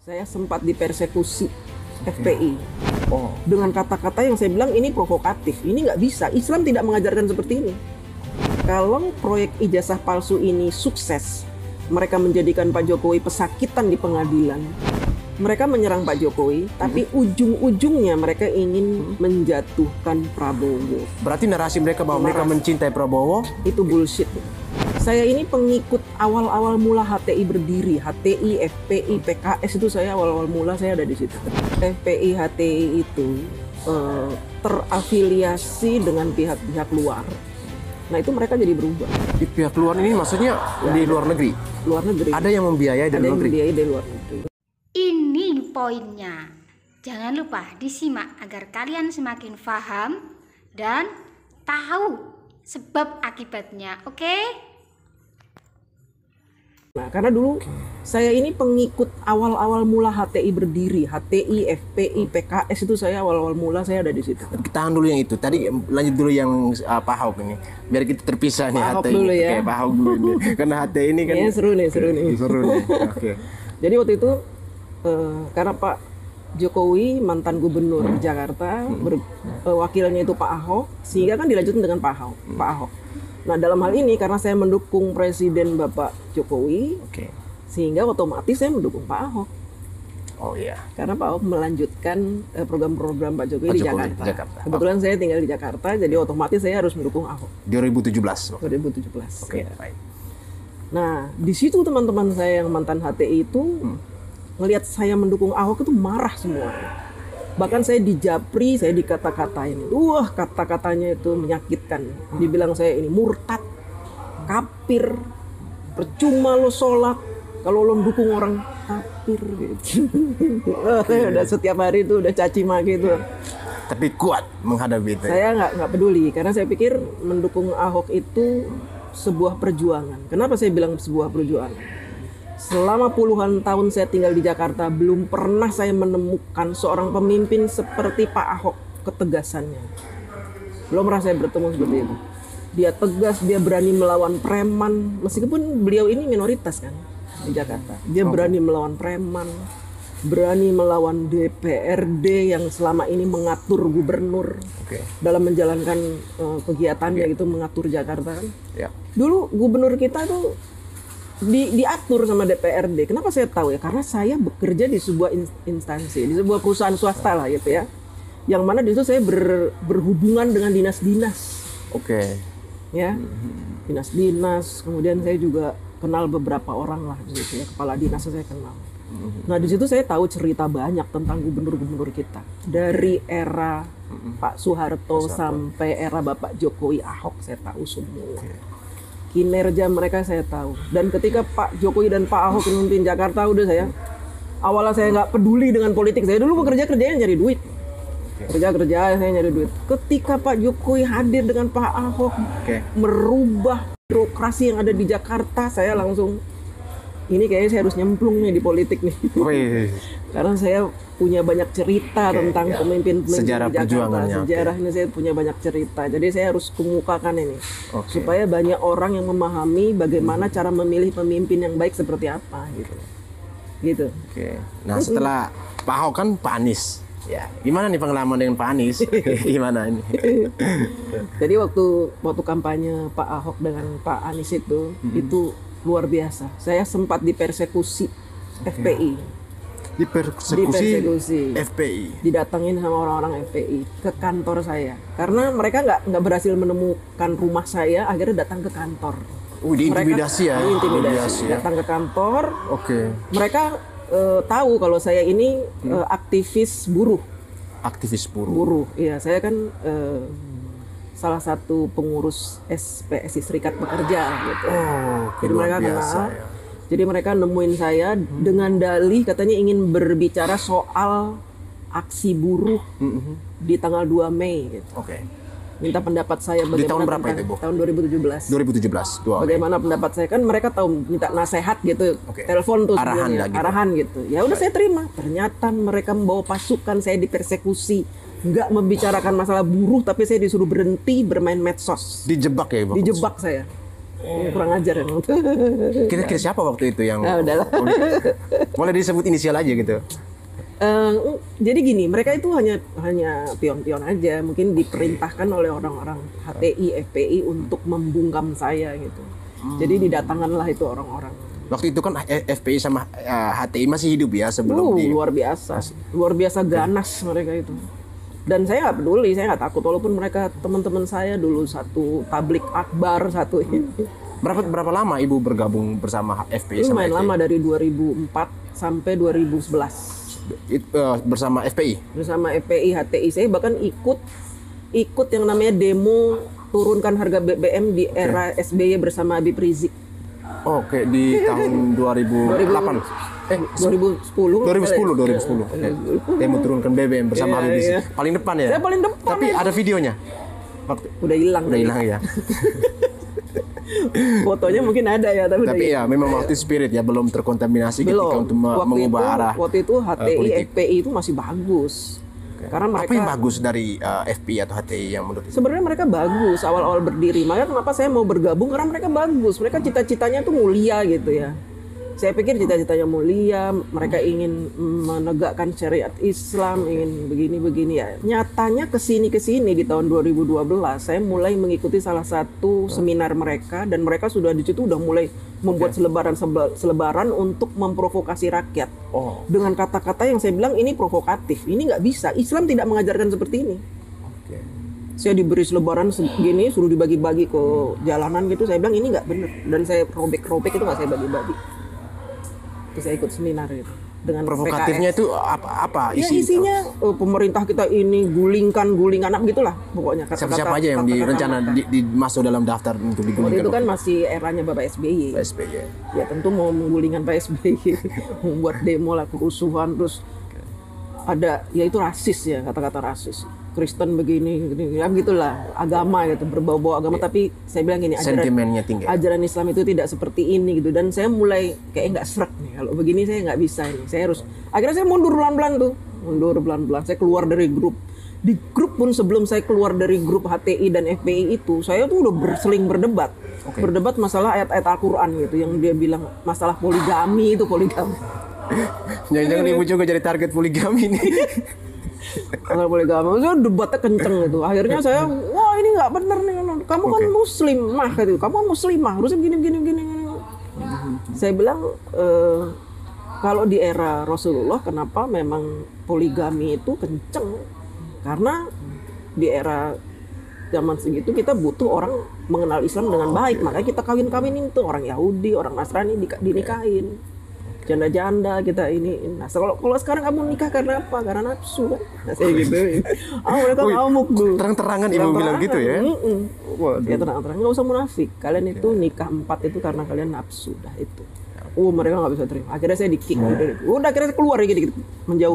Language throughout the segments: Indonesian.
Saya sempat dipersekusi FPI dengan kata-kata yang saya bilang ini provokatif, ini nggak bisa. Islam tidak mengajarkan seperti ini. Kalau proyek ijazah palsu ini sukses, mereka menjadikan Pak Jokowi pesakitan di pengadilan. Mereka menyerang Pak Jokowi, tapi ujung-ujungnya mereka ingin menjatuhkan Prabowo. Berarti narasi mereka bahwa mereka mencintai Prabowo itu bullshit. Saya ini pengikut awal-awal mula HTI berdiri, HTI, FPI, PKS itu saya awal-awal mula saya ada di situ. FPI, HTI itu terafiliasi dengan pihak-pihak luar. Nah itu mereka jadi berubah. Di pihak luar ini maksudnya di luar negeri? Luar negeri. Ada yang membiayai dari luar negeri? Ada yang membiayai dari luar negeri. Ini poinnya. Jangan lupa disimak agar kalian semakin paham dan tahu sebab akibatnya, oke? Nah, karena dulu saya ini pengikut awal-awal mula HTI berdiri, HTI, FPI, PKS itu saya awal-awal mula saya ada di situ. Tahan dulu yang itu. Tadi lanjut dulu yang Pak Ahok ini. Biar kita terpisah nih Pak Ahok HTI. dulu ya. Oke, Pak Ahok dulu ini. Karena HTI ini kan ya, seru nih. Seru nih. Oke. Jadi waktu itu karena Pak Jokowi mantan gubernur Jakarta, wakilnya itu Pak Ahok, sehingga kan dilanjutkan dengan Pak Ahok. Nah dalam hal ini karena saya mendukung Presiden Bapak Jokowi, sehingga otomatis saya mendukung Pak Ahok. Oh iya. Karena Pak Ahok melanjutkan program-program Pak Jokowi di Jakarta. Kebetulan saya tinggal di Jakarta, jadi otomatis saya harus mendukung Ahok. 2017. 2017. Oke, ya. baik. Nah di situ teman-teman saya yang mantan HTI itu ngelihat saya mendukung Ahok itu marah semua. Bahkan saya dijapri, saya dikata-katain. Wah, kata-katanya itu menyakitkan. Dibilang saya ini murtad, kafir, percuma lo sholat kalau lo dukung orang kafir gitu. Udah setiap hari itu udah caci maki itu. Tapi kuat menghadapi itu. Saya nggak peduli karena saya pikir mendukung Ahok itu sebuah perjuangan. Kenapa saya bilang sebuah perjuangan? Selama puluhan tahun saya tinggal di Jakarta, belum pernah saya menemukan seorang pemimpin seperti Pak Ahok ketegasannya. Belum pernah saya bertemu seperti itu. Dia tegas, dia berani melawan preman, meskipun beliau ini minoritas kan di Jakarta. Dia berani melawan preman, berani melawan DPRD yang selama ini mengatur gubernur dalam menjalankan kegiatannya itu mengatur Jakarta kan. Dulu gubernur kita tuh diatur sama DPRD. Kenapa saya tahu ya? Karena saya bekerja di sebuah instansi, di sebuah perusahaan swasta lah gitu ya. Yang mana di situ saya berhubungan dengan dinas-dinas. Ya, dinas-dinas. Kemudian saya juga kenal beberapa orang lah di situ ya. Kepala dinas saya kenal. Nah di situ saya tahu cerita banyak tentang gubernur-gubernur kita. Dari era Pak Soeharto sampai era Bapak Jokowi, Ahok saya tahu semua. Kinerja mereka saya tahu. Dan ketika Pak Jokowi dan Pak Ahok memimpin Jakarta, udah saya awalnya saya nggak peduli dengan politik. Saya dulu kerjanya nyari duit. Kerja saya nyari duit. Ketika Pak Jokowi hadir dengan Pak Ahok merubah birokrasi yang ada di Jakarta, saya langsung ini kayaknya saya harus nyemplung nih di politik nih. Karena saya punya banyak cerita tentang pemimpin sejarah Jakarta. Perjuangannya. Sejarah ini saya punya banyak cerita. Jadi saya harus kemukakan ini. Supaya banyak orang yang memahami bagaimana cara memilih pemimpin yang baik seperti apa gitu. Nah, setelah Pak Ahok kan Pak Anies. Ya, gimana nih pengalaman dengan Pak Anies? Gimana ini? Jadi waktu kampanye Pak Ahok dengan Pak Anies itu luar biasa. Saya sempat dipersekusi FPI. Dipersekusi FPI. Didatengin sama orang-orang FPI ke kantor saya. Karena mereka nggak berhasil menemukan rumah saya, akhirnya datang ke kantor. Diintimidasi ya? Diintimidasi. Datang ke kantor. Mereka tahu kalau saya ini aktivis buruh. Aktivis buruh? Iya, saya kan salah satu pengurus SPSI Serikat Pekerja gitu. Jadi mereka kenal. Jadi mereka nemuin saya dengan dalih katanya ingin berbicara soal aksi buruh di tanggal 2 Mei gitu. Minta pendapat saya bagaimana. Di tahun berapa itu, Bu? Tahun 2017. 2017. Bagaimana pendapat saya, kan mereka tahu minta nasihat gitu. Telepon tuh arahan gitu. Ya udah saya terima. Ternyata mereka membawa pasukan, saya dipersekusi. Nggak membicarakan masalah buruh, tapi saya disuruh berhenti bermain medsos. Dijebak ya, Ibu? Dijebak saya. Kurang ajar emang. Kira-kira siapa waktu itu yang Nah, udahlah. boleh disebut inisial aja gitu. Jadi gini, mereka itu hanya pion-pion aja, mungkin diperintahkan oleh orang-orang HTI, FPI untuk membungkam saya gitu. Jadi didatangkanlah itu orang-orang. Waktu itu kan FPI sama HTI masih hidup ya sebelum Luar biasa ganas mereka itu. Dan saya nggak peduli, saya nggak takut walaupun mereka teman-teman saya dulu satu tablik akbar satu ini. Berapa lama Ibu bergabung bersama FPI sama Lumayan HTI? lama dari 2004 sampai 2011. Bersama FPI. Bersama FPI, HTI saya bahkan ikut yang namanya demo turunkan harga BBM di era SBY bersama Habib Rizik. Oke, di tahun 2008. 2010. 2010. Oke. Demo turunkan BBM bersama Habib Rizik. Paling depan ya? Saya paling depan. Tapi ada videonya. Udah hilang. Udah hilang ya. Fotonya mungkin ada ya, tapi ya memang waktu spirit ya belum terkontaminasi ketika untuk mengubah arah. Waktu itu HTI, politik. FPI itu masih bagus. Karena mereka Apa yang bagus dari FPI atau HTI yang menurut Ibu? sebenarnya mereka bagus awal-awal berdiri. Makanya kenapa saya mau bergabung, karena mereka bagus. Mereka cita-citanya tuh mulia gitu ya. Saya pikir cita-citanya mulia, mereka ingin menegakkan syariat Islam, ingin begini-begini ya. Nyatanya kesini di tahun 2012 saya mulai mengikuti salah satu seminar mereka, dan mereka sudah di situ udah mulai membuat selebaran untuk memprovokasi rakyat. Dengan kata-kata yang saya bilang ini provokatif, ini nggak bisa. Islam tidak mengajarkan seperti ini. Saya diberi selebaran segini, suruh dibagi-bagi ke jalanan gitu. Saya bilang ini nggak benar, dan saya robek-robek itu nggak saya bagi-bagi. Terus saya ikut seminar gitu dengan Provokatifnya PKS. itu apa Ya isi? isinya pemerintah kita ini gulingkan anak gitulah pokoknya. Siapa aja yang direncana masuk dalam daftar untuk Waktu digulingkan? itu kan masih eranya Bapak SBY. SBY. Ya tentu mau menggulingkan Pak SBY, membuat demo lah, kerusuhan, terus ada ya itu rasis ya, kata-kata rasis. Kristen begini ya gitulah, agama gitu, berbau-bau agama. Tapi saya bilang gini, Sentimennya tinggi. ajaran Islam itu tidak seperti ini gitu. Dan saya mulai kayak nggak srek nih, kalau begini saya nggak bisa ini. Saya harus, akhirnya saya mundur pelan-pelan. Saya keluar dari grup. Di grup pun sebelum saya keluar dari grup HTI dan FPI itu, saya tuh udah sering berdebat. Berdebat masalah ayat-ayat Al-Quran gitu, yang dia bilang masalah poligami itu poligami. Jangan-jangan Ibu juga jadi target poligami nih. Kalau poligami, saya debatnya kenceng gitu. Akhirnya saya, wah ini nggak bener nih, kamu kan muslim, gitu. Kamu kan muslimah, harusnya begini. Saya bilang, kalau di era Rasulullah, kenapa memang poligami itu kenceng? Karena di era zaman segitu kita butuh orang mengenal Islam dengan baik, makanya kita kawin-kawinin tuh orang Yahudi, orang Nasrani dinikahin. Janda-janda kita ini. Nah, kalau sekarang kamu nikah karena apa? Karena nafsu kan? Nah, saya gitu. Mereka ngamuk dulu. Terang-terangan Ibu bilang gitu ya? Ya terang-terangan, nggak usah munafik. Kalian itu nikah 4 itu karena kalian nafsu, dah itu. Mereka nggak bisa terima. Akhirnya saya di-kick. Udah akhirnya saya keluar gitu, menjauh.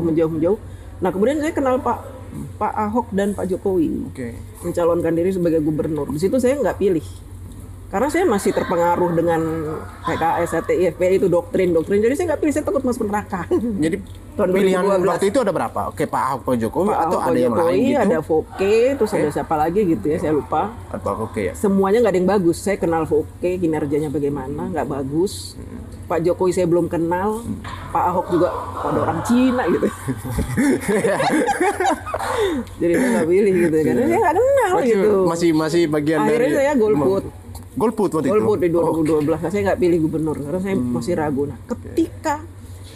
Nah, kemudian saya kenal Pak Ahok dan Pak Jokowi. Mencalonkan diri sebagai gubernur. Di situ saya nggak pilih. Karena saya masih terpengaruh dengan PKS, HTI, FPI itu doktrin. Jadi saya nggak pilih, saya takut masuk neraka. Jadi pilihan waktu itu ada berapa? Oke, Pak Ahok, Pak Jokowi, atau ada yang lain gitu? Ada Foke, terus ada siapa lagi gitu ya, saya lupa. Pak Oke ya. Semuanya nggak ada yang bagus. Saya kenal Foke, kinerjanya bagaimana, nggak bagus. Pak Jokowi saya belum kenal. Pak Ahok juga ada orang Cina gitu. Jadi saya nggak pilih gitu, karena saya nggak kenal gitu. Masih bagian akhirnya dari. Saya golput. Golput waktu itu? Golput di 2012. Nah, saya nggak pilih gubernur karena saya masih ragu. Nah, ketika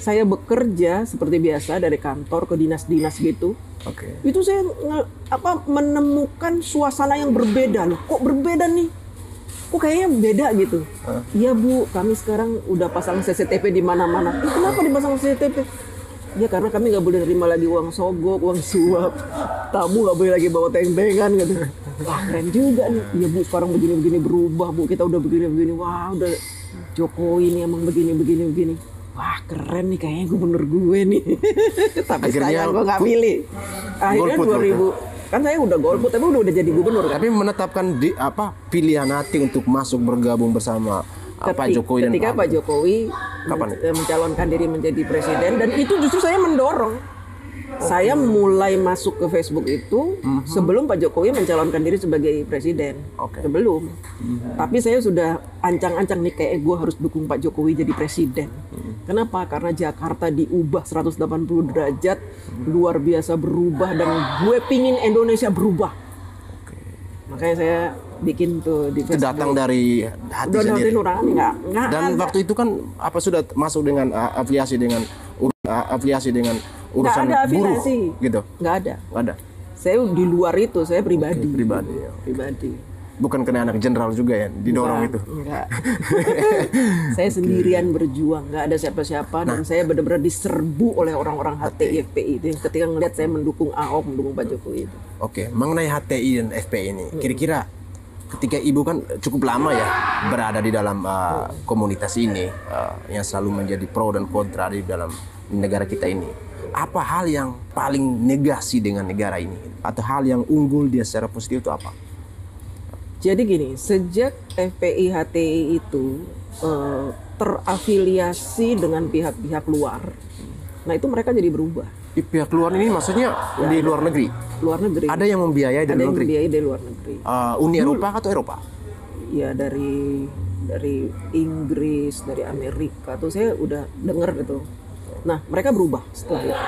saya bekerja seperti biasa dari kantor ke dinas-dinas gitu, itu saya menemukan suasana yang berbeda. Loh, kok berbeda nih? Kok kayaknya beda gitu? Iya Bu, kami sekarang udah pasang CCTV di mana-mana. Kenapa dipasang CCTV? Ya karena kami nggak boleh terima lagi uang sogok, uang suap. Tamu nggak boleh lagi bawa teng-tengan gitu. Wah keren juga nih. Iya Bu, sekarang begini-begini berubah Bu. Kita udah begini-begini. Wah udah Jokowi nih emang begini-begini. Wah keren nih kayaknya gubernur gue nih. Tapi sayang gue nggak pilih. Akhirnya 2000. Kan saya udah golput, tapi udah jadi gubernur kan. Tapi menetapkan pilihan hati untuk masuk bergabung bersama Pak Jokowi dan ketika Pak Jokowi mencalonkan diri menjadi presiden, dan itu justru saya mendorong. Saya mulai masuk ke Facebook itu sebelum Pak Jokowi mencalonkan diri sebagai presiden. Oke. Sebelum. Tapi saya sudah ancang-ancang nih kayak gue harus dukung Pak Jokowi jadi presiden. Kenapa? Karena Jakarta diubah 180 derajat, luar biasa berubah, dan gue pingin Indonesia berubah. Makanya saya bikin tuh di Itu Facebook. datang dari hati Udah sendiri. dari nurani, nggak Dan ada. waktu itu kan apa sudah masuk dengan afiliasi dengan urusan Nggak ada buruh afiliasi. gitu. Nggak ada. Ada. Saya di luar itu, saya pribadi. Pribadi. Ya. Pribadi. Bukan kena anak jenderal juga ya didorong Enggak, itu. Enggak. Saya sendirian berjuang, nggak ada siapa-siapa, dan saya benar-benar diserbu oleh orang-orang HTI FPI itu. Ketika ngelihat saya mendukung Ahok, mendukung Pak Jokowi itu. Oke, mengenai HTI dan FPI ini, kira-kira ketika Ibu kan cukup lama ya berada di dalam komunitas ini yang selalu menjadi pro dan kontra di dalam negara kita ini. Apa hal yang paling negasi dengan negara ini? Atau hal yang unggul dia secara positif itu apa? Jadi gini, sejak FPI HTI itu terafiliasi dengan pihak-pihak luar, nah itu mereka jadi berubah. Di pihak luar ini maksudnya di luar negeri. Luar negeri. Ada yang membiayai Ada dari yang luar negeri. membiayai dari luar negeri. Uni Eropa atau Eropa? Ya dari Inggris, dari Amerika tuh saya udah denger gitu. Nah mereka berubah setelah itu.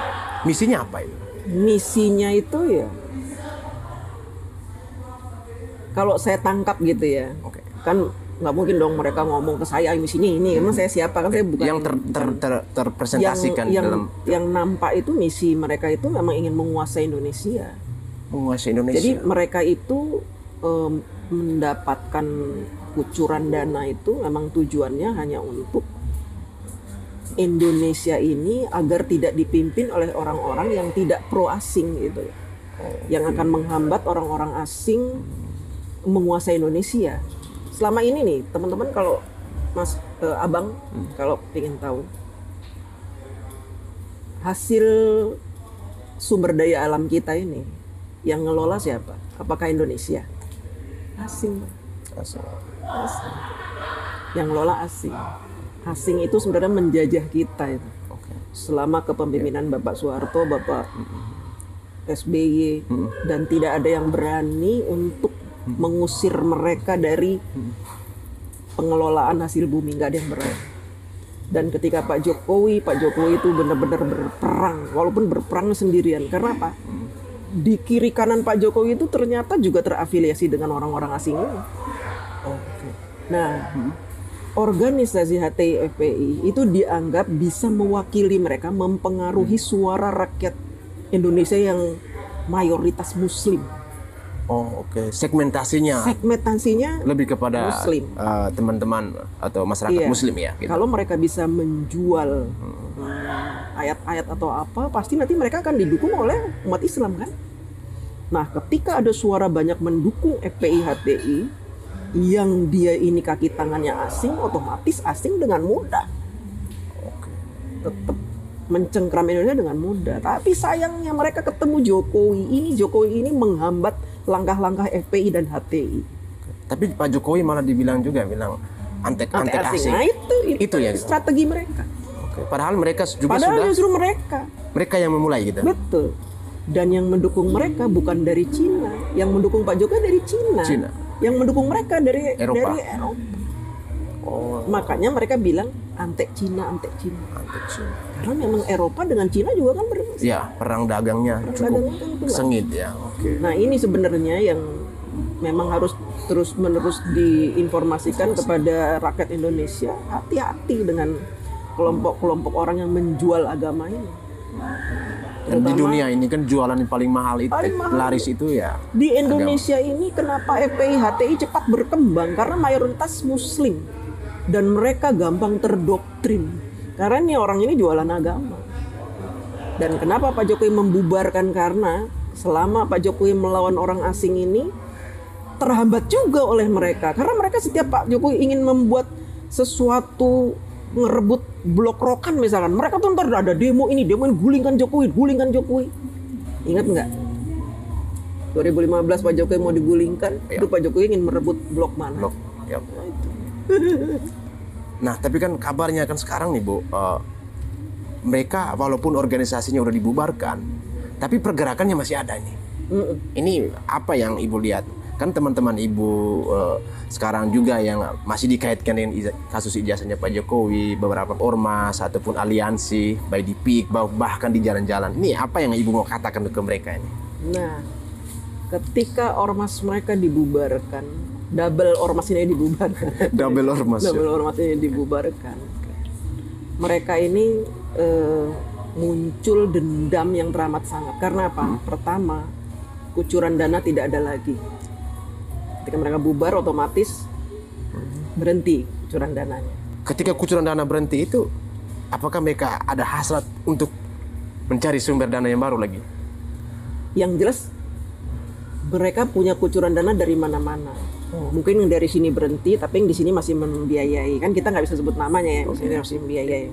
Misinya apa itu? Misinya itu ya, kalau saya tangkap gitu ya, Oke. kan nggak mungkin dong mereka ngomong ke saya misinya ini, karena saya siapa, kan saya bukan Yang terpresentasikan dalam yang nampak itu misi mereka itu memang ingin menguasai Indonesia. menguasai Indonesia. Jadi mereka itu mendapatkan kucuran dana itu memang tujuannya hanya untuk Indonesia ini agar tidak dipimpin oleh orang-orang yang tidak pro asing gitu, yang akan menghambat orang-orang asing menguasai Indonesia. Selama ini nih teman-teman, kalau abang kalau ingin tahu hasil sumber daya alam kita ini yang ngelola siapa? Apakah Indonesia? Asing. Asing. Yang ngelola asing. Asing itu sebenarnya menjajah kita itu. Selama kepemimpinan Bapak Soeharto, Bapak SBY, dan tidak ada yang berani untuk mengusir mereka dari pengelolaan hasil bumi, nggak ada yang berani. Dan ketika Pak Jokowi itu benar-benar berperang, walaupun berperang sendirian. Karena apa? Di kiri kanan Pak Jokowi itu ternyata juga terafiliasi dengan orang-orang asing ini. Nah, organisasi HTI FPI itu dianggap bisa mewakili mereka, mempengaruhi suara rakyat Indonesia yang mayoritas Muslim. Segmentasinya lebih kepada Muslim. Teman-teman atau masyarakat Muslim ya. Gitu. Kalau mereka bisa menjual ayat-ayat atau apa, pasti nanti mereka akan didukung oleh umat Islam kan. Nah, ketika ada suara banyak mendukung FPI HTI yang dia ini kaki tangannya asing, otomatis asing dengan mudah tetap mencengkram Indonesia dengan mudah. Tapi sayangnya mereka ketemu Jokowi ini menghambat langkah-langkah FPI dan HTI. Tapi Pak Jokowi malah bilang antek asing. Nah, itu ya strategi mereka. Padahal mereka juga justru mereka yang memulai gitu. Betul. Dan yang mendukung mereka bukan dari Cina, yang mendukung Pak Jokowi dari Cina. Yang mendukung mereka dari Eropa. Makanya mereka bilang antek Cina. Karena memang Eropa dengan Cina juga kan perang dagangnya cukup sengit ya. Nah, ini sebenarnya yang memang harus terus-menerus diinformasikan kepada rakyat Indonesia. Hati-hati dengan kelompok-kelompok orang yang menjual agama ini. Dan di dunia ini kan jualan yang paling mahal itu, laris itu ya. Di Indonesia ini kenapa FPI HTI cepat berkembang? Karena mayoritas Muslim dan mereka gampang terdoktrin. Karena ini orang ini jualan agama. Dan kenapa Pak Jokowi membubarkan? Karena selama Pak Jokowi melawan orang asing ini terhambat juga oleh mereka. Karena mereka setiap Pak Jokowi ingin membuat sesuatu, ngerebut blok rokan misalkan, mereka tuh ntar ada demo ini gulingkan Jokowi. Ingat nggak? 2015 Pak Jokowi mau digulingkan, itu Pak Jokowi ingin merebut blok mana? Ya. Nah, tapi kan kabarnya kan sekarang nih Bu, mereka walaupun organisasinya udah dibubarkan, Tapi pergerakannya masih ada ini. Ini apa yang Ibu lihat? Kan teman-teman Ibu sekarang juga yang masih dikaitkan dengan kasus ijazahnya Pak Jokowi, beberapa ormas ataupun aliansi, baik di PIK, bahkan di jalan-jalan. Ini apa yang Ibu mau katakan ke mereka ini? Nah, ketika ormas mereka dibubarkan, double ormas ini dibubarkan. Double ormas. Double ormas ini dibubarkan. Mereka ini muncul dendam yang teramat sangat. Karena apa? Pertama, kucuran dana tidak ada lagi. Ketika mereka bubar, otomatis berhenti kucuran dananya. Ketika kucuran dana berhenti itu, apakah mereka ada hasrat untuk mencari sumber dana yang baru lagi? Yang jelas, mereka punya kucuran dana dari mana-mana. Mungkin yang dari sini berhenti, tapi yang di sini masih membiayai. Kan kita nggak bisa sebut namanya ya, maksudnya masih membiayai.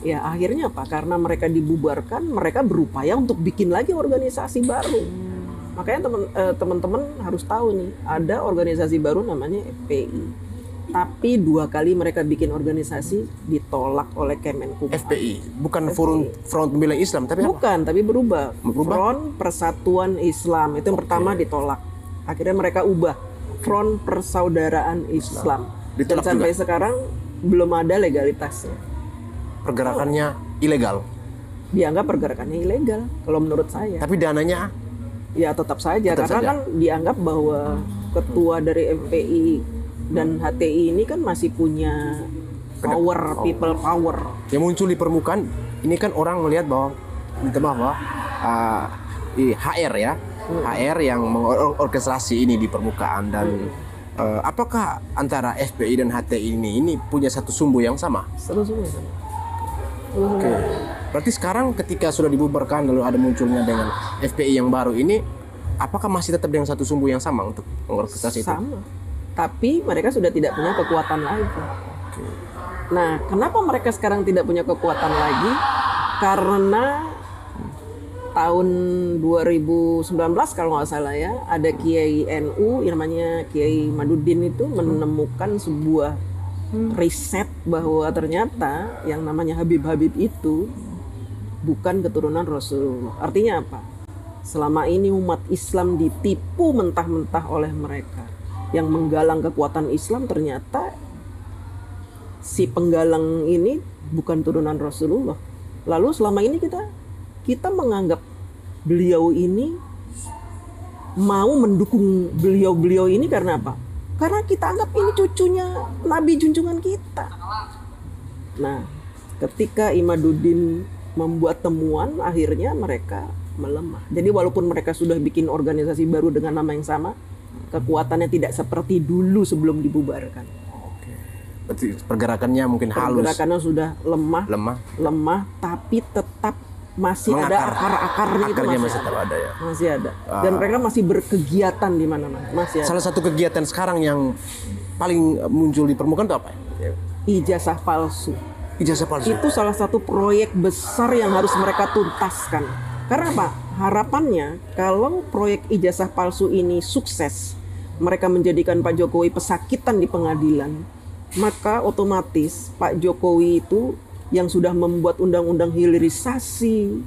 Ya akhirnya apa? Karena mereka dibubarkan, mereka berupaya untuk bikin lagi organisasi baru. Makanya teman-teman harus tahu nih, ada organisasi baru namanya FPI. Tapi 2 kali mereka bikin organisasi ditolak oleh Kemenkumham. FPI, bukan Front Pembela Islam, tapi bukan, apa? tapi berubah. Front Persatuan Islam itu yang pertama ditolak. Akhirnya mereka ubah Front Persaudaraan Islam. Dan sampai sekarang belum ada legalitasnya. Pergerakannya ilegal. Dianggap pergerakannya ilegal kalau menurut saya. Tapi dananya ya tetap saja karena kan dianggap bahwa ketua dari FPI dan HTI ini kan masih punya power, people power. Yang muncul di permukaan ini kan orang melihat bahwa minta maaf bahwa HR ya. HR yang mengorkestrasi ini di permukaan dan apakah antara FPI dan HTI ini punya satu sumbu yang sama? Satu sumbu sama. Oke. Berarti sekarang ketika sudah dibubarkan lalu ada munculnya dengan FPI yang baru ini, apakah masih tetap dengan satu sumbu yang sama untuk mengorkestrasi itu? Sama. Tapi mereka sudah tidak punya kekuatan lagi. Oke. Nah, kenapa mereka sekarang tidak punya kekuatan lagi? Karena tahun 2019 kalau nggak salah ya, ada Kiai NU yang namanya Kiai Madudin itu menemukan sebuah riset bahwa ternyata yang namanya Habib-Habib itu bukan keturunan Rasulullah. Artinya apa? Selama ini umat Islam ditipu mentah-mentah oleh mereka. Yang menggalang kekuatan Islam ternyata si penggalang ini bukan turunan Rasulullah. Lalu selama ini kita menganggap beliau ini mau mendukung beliau ini karena apa? Karena kita anggap ini cucunya Nabi junjungan kita. Nah, ketika Imaduddin membuat temuan, akhirnya mereka melemah. Jadi walaupun mereka sudah bikin organisasi baru dengan nama yang sama, kekuatannya tidak seperti dulu sebelum dibubarkan. Oke. Berarti pergerakannya mungkin halus. Pergerakannya sudah lemah, tapi tetap masih ada akar-akarnya itu masih tetap ada ya. Masih ada. Dan mereka masih berkegiatan di mana-mana. Masih ada. Salah satu kegiatan sekarang yang paling muncul di permukaan itu apa? Ijazah palsu. Ijazah palsu. Itu salah satu proyek besar yang harus mereka tuntaskan. Karena apa? Harapannya kalau proyek ijazah palsu ini sukses, mereka menjadikan Pak Jokowi pesakitan di pengadilan, maka otomatis Pak Jokowi itu yang sudah membuat undang-undang hilirisasi,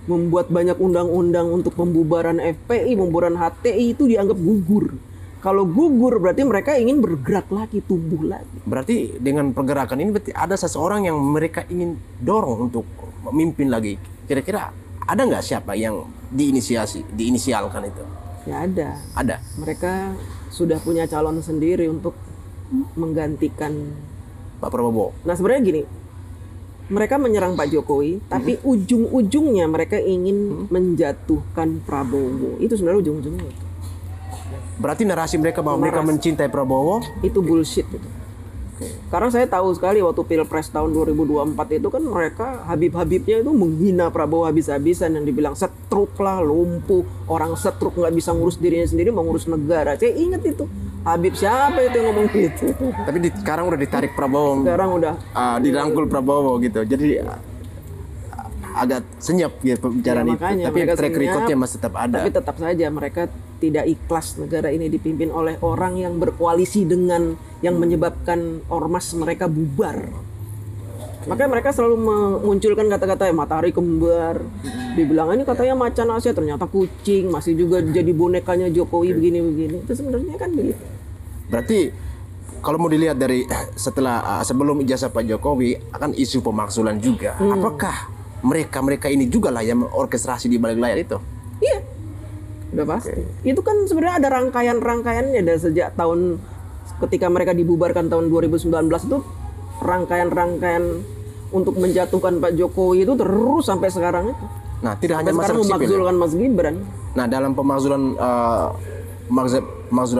membuat banyak undang-undang untuk pembubaran FPI, pembubaran HTI itu dianggap gugur. Kalau gugur berarti mereka ingin bergerak lagi, tumbuh lagi. Berarti dengan pergerakan ini berarti ada seseorang yang mereka ingin dorong untuk memimpin lagi. Kira-kira ada nggak siapa yang diinisialkan itu? Ya ada. Ada. Mereka sudah punya calon sendiri untuk menggantikan Pak Prabowo. Nah sebenarnya gini, mereka menyerang Pak Jokowi, tapi ujung-ujungnya mereka ingin menjatuhkan Prabowo. Itu sebenarnya ujung-ujungnya. Berarti narasi mereka bahwa mereka mencintai Prabowo itu bullshit itu. Karena saya tahu sekali waktu Pilpres tahun 2024 itu kan mereka Habib-Habibnya itu menghina Prabowo habis-habisan, yang dibilang setruk lah, lumpuh, orang setruk nggak bisa ngurus dirinya sendiri, mau ngurus negara. Saya ingat itu. Habib siapa itu yang ngomong gitu. Tapi sekarang udah ditarik Prabowo. Sekarang udah dirangkul Prabowo gitu. Jadi agak senyap gitu pembicaraan itu. Tapi track recordnya masih tetap ada. Tapi tetap saja mereka tidak ikhlas negara ini dipimpin oleh orang yang berkoalisi dengan yang menyebabkan ormas mereka bubar. Makanya mereka selalu memunculkan kata-kata matahari kembar. Dibilang ini katanya macan Asia, ternyata kucing, masih juga jadi bonekanya Jokowi begini-begini. Itu sebenarnya kan begitu. Berarti kalau mau dilihat dari setelah sebelum ijazah Pak Jokowi akan isu pemakzulan juga. Apakah mereka ini juga lah yang orkestrasi di balik layar itu? Iya, udah pasti. Itu kan sebenarnya ada rangkaian-rangkaiannya dari sejak tahun ketika mereka dibubarkan tahun 2019 itu rangkaian-rangkaian untuk menjatuhkan Pak Jokowi itu terus sampai sekarang itu. Nah, tidak hanya Sampai sekarang masyarakat sipil. memakzulkan Mas Gibran. Nah, dalam pemakzulan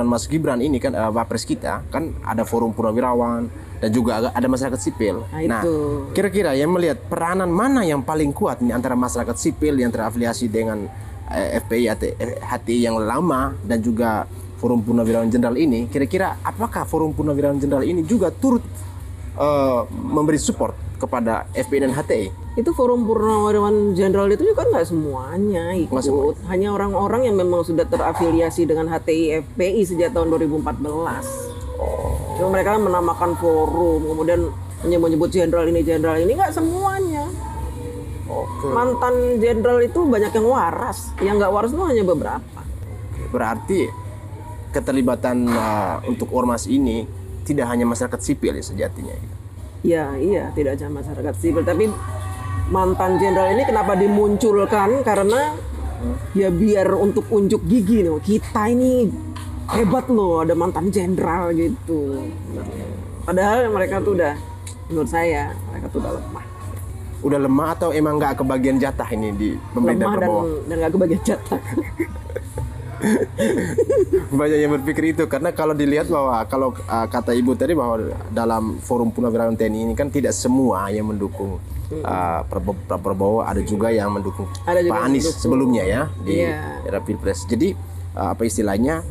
Mas Gibran ini kan Wapres kita kan ada forum purnawirawan dan juga ada masyarakat sipil. Nah, itu. Kira-kira yang melihat peranan mana yang paling kuat nih antara masyarakat sipil yang terafiliasi dengan FPI atau HTI yang lama dan juga Forum Purnawirawan Jenderal ini, kira-kira apakah Forum Purnawirawan Jenderal ini juga turut memberi support kepada FPI dan HTI? Itu Forum Purnawirawan Jenderal itu juga nggak semuanya ikut. Nggak semua. Hanya orang-orang yang memang sudah terafiliasi dengan HTI FPI sejak tahun 2014. Cuma mereka menamakan forum, kemudian menyebut jenderal ini nggak semuanya. Mantan jenderal itu banyak yang waras, yang nggak waras itu hanya beberapa. Berarti keterlibatan untuk ormas ini tidak hanya masyarakat sipil ya sejatinya. Iya, tidak hanya masyarakat sipil, tapi mantan jenderal ini kenapa dimunculkan karena ya biar untuk unjuk gigi nih, kita ini hebat loh ada mantan jenderal gitu. Padahal mereka tuh udah, menurut saya mereka tuh udah lemah. Udah lemah atau emang nggak kebagian jatah ini di pemerintah Lemah Prabowo? dan nggak kebagian jatah. Banyak yang berpikir itu karena kalau dilihat bahwa kalau kata Ibu tadi bahwa dalam Forum Purnawirawan TNI ini kan tidak semua yang mendukung Pak Prabowo, ada juga yang mendukung Ada juga Pak yang Anies mendukung. sebelumnya ya di Iya. era Pilpres. Jadi apa istilahnya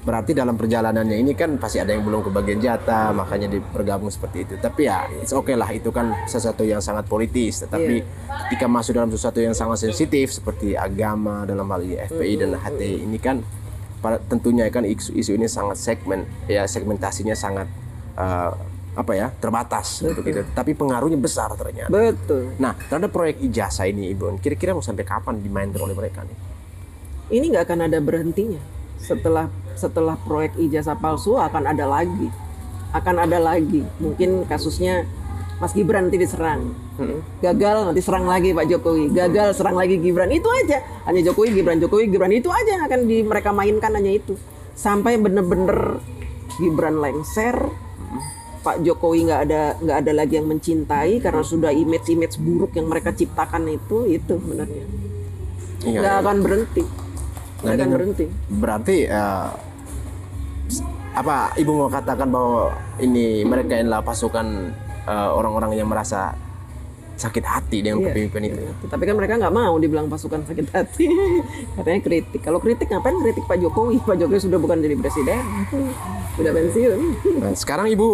berarti dalam perjalanannya ini kan pasti ada yang belum kebagian jatah, makanya bergabung seperti itu. Tapi ya it's okay lah, itu kan sesuatu yang sangat politis. Tetapi ketika masuk dalam sesuatu yang sangat sensitif seperti agama dalam hal ini FPI dan HTI ini kan tentunya kan isu ini sangat segmentasinya sangat terbatas untuk itu. Tapi pengaruhnya besar ternyata. Betul. Nah, terhadap proyek ijazah ini Ibu, kira-kira mau sampai kapan dimainkan oleh mereka nih? Ini nggak akan ada berhentinya. Setelah proyek ijazah palsu akan ada lagi. Mungkin kasusnya Mas Gibran nanti diserang, gagal nanti serang lagi Pak Jokowi, gagal serang lagi Gibran, itu aja. Hanya Jokowi Gibran itu aja yang akan mereka mainkan, hanya itu sampai bener-bener Gibran lengser. Pak Jokowi nggak ada lagi yang mencintai karena sudah image buruk yang mereka ciptakan itu sebenarnya nggak akan berhenti. Berarti apa Ibu mau katakan bahwa ini mereka adalah pasukan orang-orang yang merasa sakit hati dengan kepemimpinan itu? Tapi kan mereka nggak mau dibilang pasukan sakit hati. Katanya kritik. Kalau kritik ngapain kritik Pak Jokowi? Pak Jokowi sudah bukan jadi presiden, sudah pensiun. Nah, sekarang Ibu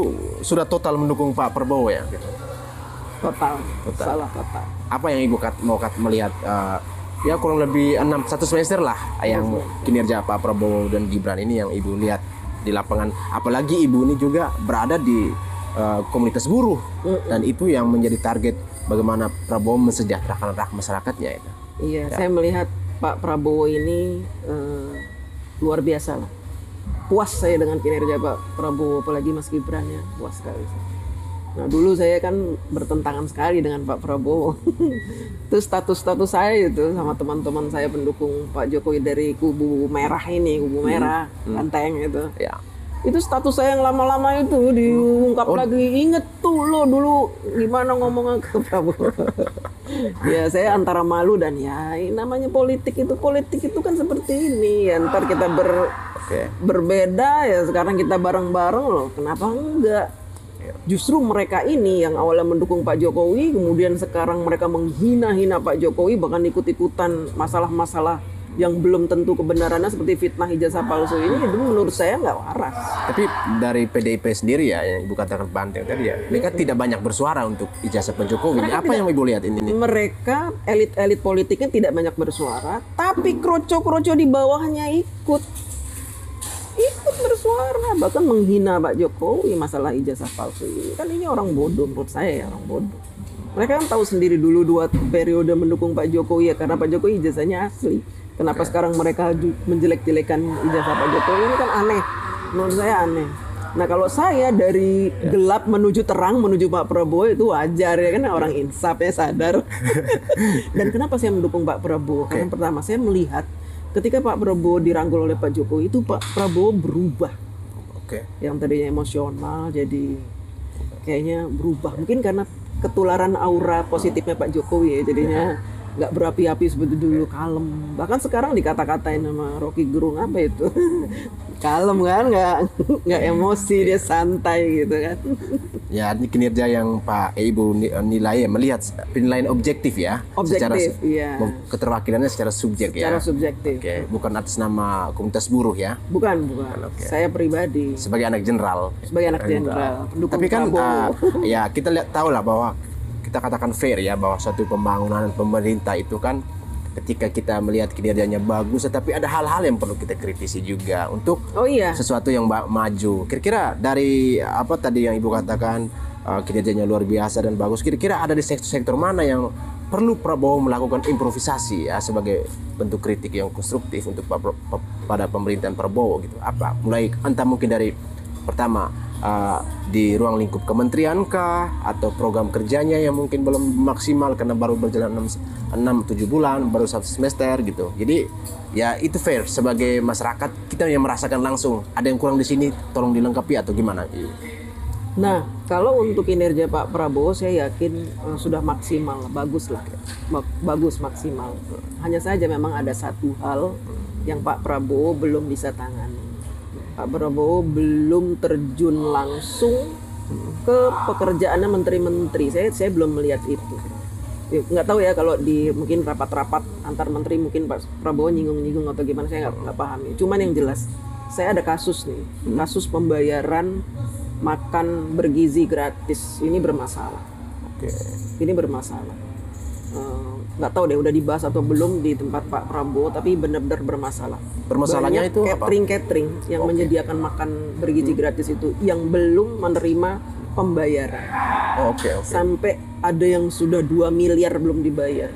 sudah total mendukung Pak Prabowo ya? Total. Salah total. Apa yang Ibu mau melihat? Ya kurang lebih 1 semester lah yang kinerja Pak Prabowo dan Gibran ini yang Ibu lihat di lapangan. Apalagi Ibu ini juga berada di komunitas buruh dan itu yang menjadi target bagaimana Prabowo mensejahterakan masyarakatnya itu. Iya, saya melihat Pak Prabowo ini luar biasa lah. Puas saya dengan kinerja Pak Prabowo, apalagi Mas Gibran ya, puas sekali. Nah dulu saya kan bertentangan sekali dengan Pak Prabowo. Itu status saya itu sama teman-teman saya pendukung Pak Jokowi dari kubu merah, Banteng itu. Ya. Itu status saya yang lama-lama itu diungkap lagi. Inget tuh lo dulu gimana ngomong ke Prabowo. Ya saya antara malu dan ya namanya politik itu kan seperti ini ya. Ntar kita berbeda ya, sekarang kita bareng-bareng loh. Kenapa enggak? Justru mereka ini yang awalnya mendukung Pak Jokowi, kemudian sekarang mereka menghina-hina Pak Jokowi, bahkan ikut-ikutan masalah-masalah yang belum tentu kebenarannya seperti fitnah ijazah palsu ini, itu menurut saya nggak waras. Tapi dari PDIP sendiri ya, yang Ibu katakan Banteng tadi ya, mereka tidak banyak bersuara untuk ijazah Pak Jokowi. Apa yang Ibu lihat ini? Mereka elit-elit politiknya tidak banyak bersuara, tapi kroco-kroco di bawahnya ikut suara, bahkan menghina Pak Jokowi masalah ijazah palsu ini. Kan ini orang bodoh menurut saya, ya orang bodoh. Mereka kan tahu sendiri dulu 2 periode mendukung Pak Jokowi ya karena Pak Jokowi ijazahnya asli. Kenapa sekarang mereka menjelek-jelekan ijazah Pak Jokowi, ini kan aneh. Menurut saya aneh. Nah kalau saya dari gelap menuju terang menuju Pak Prabowo itu wajar ya kan, orang insaf ya, sadar. Dan kenapa saya mendukung Pak Prabowo? Karena pertama saya melihat ketika Pak Prabowo dirangkul oleh Pak Jokowi itu Pak Prabowo berubah. Yang tadinya emosional jadi kayaknya berubah. Mungkin karena ketularan aura positifnya Pak Jokowi ya, jadinya nggak berapi-api seperti dulu, kalem. Bahkan sekarang dikata-katain sama Rocky Gerung apa itu, kalem kan, nggak emosi, dia santai gitu kan. Ya, ini kinerja yang Pak Ibu nilai, melihat penilaian objektif ya. Objektif, iya. Keterwakilannya secara subjek ya. Secara subjektif. Bukan atas nama komunitas buruh ya. Bukan. Saya pribadi. Sebagai anak jenderal. Sebagai anak jenderal. Tapi kan ya kita tahu lah bahwa kita katakan fair ya, bahwa suatu pembangunan pemerintah itu kan ketika kita melihat kinerjanya bagus, tetapi ada hal-hal yang perlu kita kritisi juga untuk sesuatu yang maju. Kira-kira dari apa tadi yang Ibu katakan kinerjanya luar biasa dan bagus, kira-kira ada di sektor-sektor mana yang perlu Prabowo melakukan improvisasi ya sebagai bentuk kritik yang konstruktif untuk pada pemerintahan Prabowo gitu. Apa? Mulai entah mungkin dari pertama di ruang lingkup kementerian kah, atau program kerjanya yang mungkin belum maksimal karena baru berjalan 6-7 bulan, baru 1 semester gitu. Jadi ya itu fair, sebagai masyarakat kita yang merasakan langsung ada yang kurang di sini, tolong dilengkapi atau gimana. Nah, kalau untuk kinerja Pak Prabowo saya yakin sudah maksimal, bagus lah, bagus maksimal. Hanya saja memang ada satu hal yang Pak Prabowo belum bisa tangani. Pak Prabowo belum terjun langsung ke pekerjaannya menteri-menteri. Saya belum melihat itu. Nggak tahu ya kalau di mungkin rapat-rapat antar menteri mungkin Pak Prabowo nyinggung-nyinggung atau gimana, saya nggak paham. Cuman yang jelas, saya ada kasus nih, kasus pembayaran makan bergizi gratis ini bermasalah. Ini bermasalah. Nggak tahu deh udah dibahas atau belum di tempat Pak Prabowo, tapi benar-benar bermasalah. Permasalahannya itu catering yang menyediakan makan bergizi gratis itu yang belum menerima pembayaran. Sampai ada yang sudah 2 miliar belum dibayar.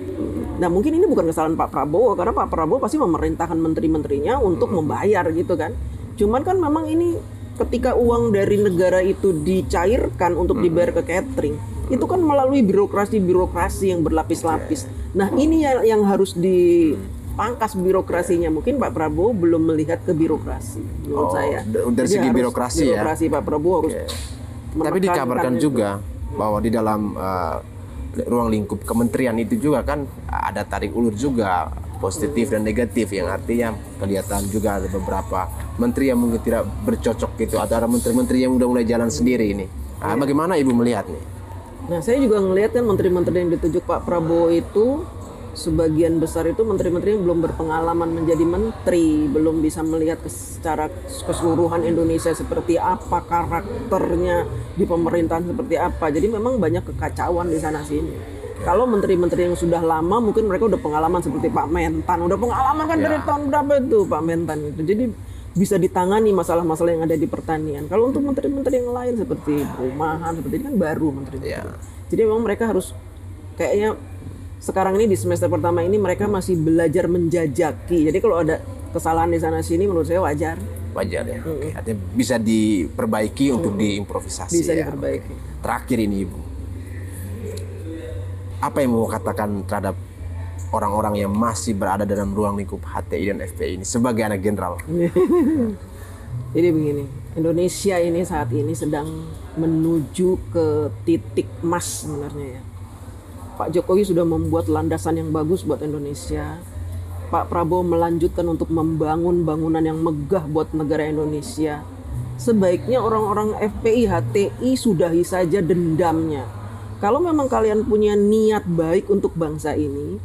Nah mungkin ini bukan kesalahan Pak Prabowo, karena Pak Prabowo pasti memerintahkan menteri-menterinya untuk membayar gitu kan. Cuman kan memang ini ketika uang dari negara itu dicairkan untuk dibayar ke catering, itu kan melalui birokrasi yang berlapis-lapis. Nah ini yang harus dipangkas birokrasinya. Mungkin Pak Prabowo belum melihat ke birokrasi menurut saya. Dari segi birokrasi ya. Birokrasi Pak Prabowo harus. Tapi dikabarkan juga bahwa di dalam ruang lingkup kementerian itu juga kan ada tarik ulur juga, positif dan negatif, yang artinya kelihatan juga ada beberapa menteri yang mungkin tidak bercocok gitu, atau ada menteri-menteri yang udah mulai jalan sendiri ini. Bagaimana Ibu melihat nih? Nah saya juga ngelihat kan menteri-menteri yang ditunjuk Pak Prabowo itu sebagian besar itu menteri-menteri yang belum berpengalaman menjadi menteri, belum bisa melihat secara keseluruhan Indonesia seperti apa, karakternya di pemerintahan seperti apa. Jadi memang banyak kekacauan di sana sini. Kalau menteri-menteri yang sudah lama mungkin mereka udah pengalaman seperti Pak Mentan, udah pengalaman kan dari tahun berapa itu Pak Mentan itu. Jadi bisa ditangani masalah-masalah yang ada di pertanian. Kalau untuk menteri-menteri yang lain seperti perumahan, seperti ini kan baru menteri-menteri. Jadi memang mereka harus kayaknya sekarang ini di semester pertama ini mereka masih belajar menjajaki. Jadi kalau ada kesalahan di sana sini menurut saya wajar. Wajar ya. Artinya bisa diperbaiki untuk diimprovisasi. Bisa diperbaiki. Terakhir ini Ibu, apa yang mau katakan terhadap orang-orang yang masih berada dalam ruang lingkup HTI dan FPI ini sebagai anak jenderal? Jadi begini, Indonesia ini saat ini sedang menuju ke titik emas sebenarnya ya. Pak Jokowi sudah membuat landasan yang bagus buat Indonesia. Pak Prabowo melanjutkan untuk membangun bangunan yang megah buat negara Indonesia. Sebaiknya orang-orang FPI, HTI sudahi saja dendamnya. Kalau memang kalian punya niat baik untuk bangsa ini,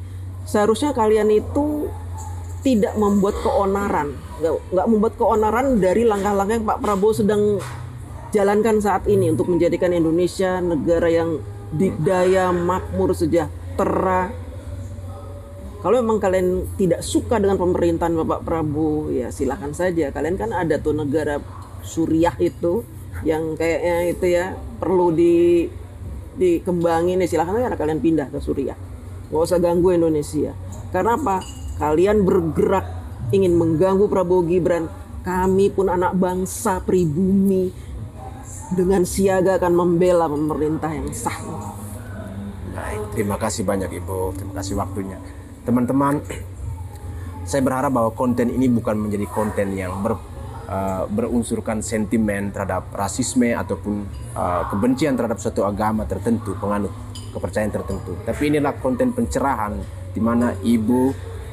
seharusnya kalian itu tidak membuat keonaran, nggak membuat keonaran dari langkah-langkah yang Pak Prabowo sedang jalankan saat ini untuk menjadikan Indonesia negara yang dikdaya, makmur, sejahtera. Kalau memang kalian tidak suka dengan pemerintahan Bapak Prabowo, ya silakan saja. Kalian kan ada tuh negara Suriah itu yang kayaknya itu ya perlu dikembangin, ya silahkan aja kalian pindah ke Suriah, nggak usah ganggu Indonesia. Karena apa? Kalian bergerak ingin mengganggu Prabowo Gibran, kami pun anak bangsa pribumi dengan siaga akan membela pemerintah yang sah. Baik, terima kasih banyak Ibu, terima kasih waktunya. Teman-teman, saya berharap bahwa konten ini bukan menjadi konten yang berunsurkan sentimen terhadap rasisme ataupun kebencian terhadap suatu agama tertentu, penganut kepercayaan tertentu. Tapi inilah konten pencerahan di mana Ibu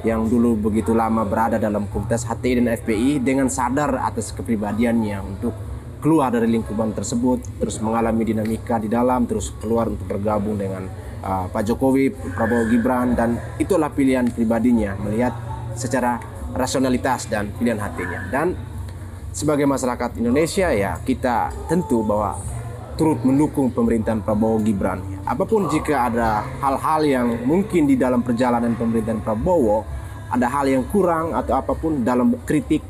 yang dulu begitu lama berada dalam komunitas HTI dan FPI dengan sadar atas kepribadiannya untuk keluar dari lingkupan tersebut, terus mengalami dinamika di dalam, terus keluar untuk bergabung dengan Pak Jokowi, Prabowo Gibran, dan itulah pilihan pribadinya melihat secara rasionalitas dan pilihan hatinya. Dan sebagai masyarakat Indonesia ya kita tentu bahwa turut mendukung pemerintahan Prabowo Gibran. Apapun jika ada hal-hal yang mungkin di dalam perjalanan pemerintahan Prabowo ada hal yang kurang atau apapun dalam kritik,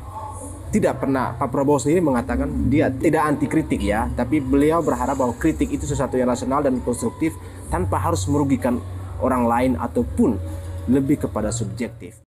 tidak pernah Pak Prabowo sendiri mengatakan dia tidak anti kritik ya, tapi beliau berharap bahwa kritik itu sesuatu yang rasional dan konstruktif tanpa harus merugikan orang lain ataupun lebih kepada subjektif.